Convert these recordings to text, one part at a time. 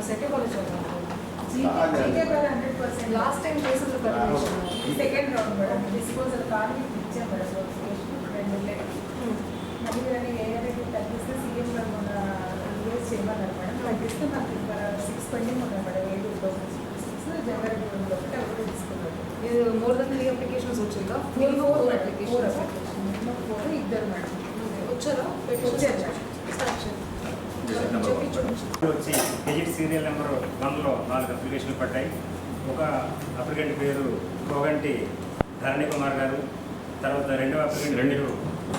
Set వాళ్ళు చదవాలి. GK కదా 100%. లాస్ట్ టైం కేసులు permission second round madam disposal card ఇచ్చాం మేడం నోటిఫికేషన్ 2 నెలలు. మళ్ళీ కానీ ఏదైతే తగ్గిస్తే సీఎం గారు మన రిలీజ్ చేయమన్నారు మేడం. తగ్గిస్తే నాకు 6 పెండింగ్ ఉన్నాయి మేడం. 7 జనవరి 1 ఒకటి అవి తీసుకున్నారు. ఇది మోర్ దెన్ 3 అప్లికేషన్స్ వచ్చిందా? 4 అప్లికేషన్స్ ఇద్దరు మేడం వచ్చారా? వచ్చారు మేడం. వచ్చి గెజిట్ సీరియల్ నెంబర్ 1లో 4 అప్లికేషన్లు పడ్డాయి. ఒక అప్లికెంట్ పేరు కోగంటి ధరణి కుమార్ గారు, తర్వాత రెండవ అప్లికెంట్ పేరు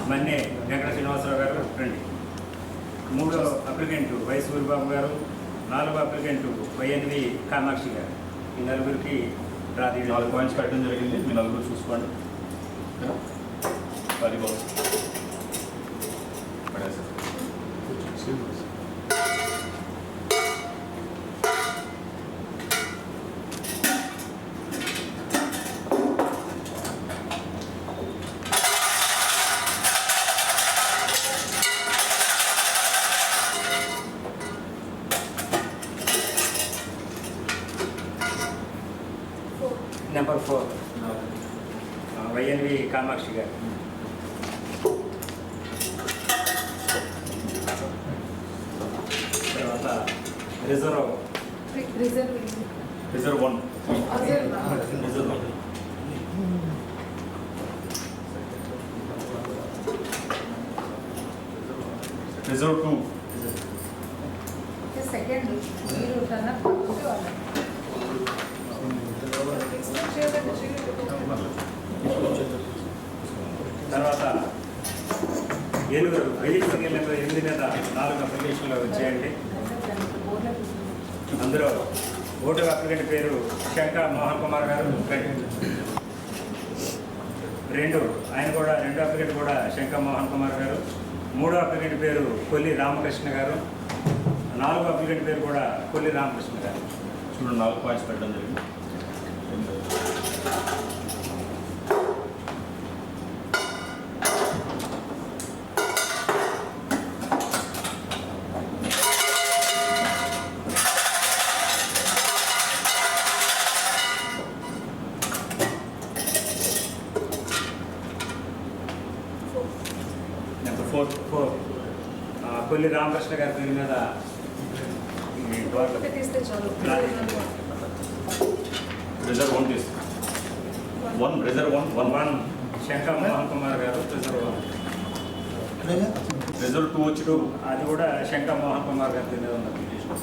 మన్నే వెంకట శ్రీనివాసరావు గారు రండి. మూడో అప్లికెంట్ వై సూరిబాబు గారు, 4వ అప్లికెంట్ వైఎన్వి కామాక్షి గారు. ఈ నలుగురికి రాది 4 పాయింట్స్ పెట్టడం జరిగింది. మీ నలుగురు చూసుకోండి. అది బాగుంది. నెంబర్ 4 వైఎన్వి కామాక్షి గారు. తర్వాత reserve 1 reserve reserve 1 reserve 2 second మీరు కన్నా పక్కకి వాళ్ళకి తర్వాత ఏనుగురు గెజిట్ సీరియల్ నెంబర్ 8 మీద 4 అప్లికేషన్లు వచ్చాయండి. అందులో ఓటర్ అప్లికెంట్ పేరు శంక మోహన్ కుమార్ గారు. రెండో అప్లికెంట్ కూడా శంక మోహన్ కుమార్ గారు. మూడో అప్లికెంట్ పేరు కొల్లి రామకృష్ణ గారు. 4వ అప్లికెంట్ పేరు కూడా కొల్లి రామకృష్ణ గారు. చూడండి 4 పాయింట్స్ పెట్టడం జరిగింది. నెంబర్ 4 కొల్లి రామకృష్ణ గారి పేరు మీద తీస్తే చాలు. రిజర్వ్ 1 తీసు 1 రిజర్వ్ 1 శంక మోహన్ కుమార్ గారు రిజర్వ్ 1. రిజర్వ్ 2 వచ్చి 2 అది కూడా శంక మోహన్ కుమార్ గారి పేరు మీద ఉన్న అప్లికేషన్.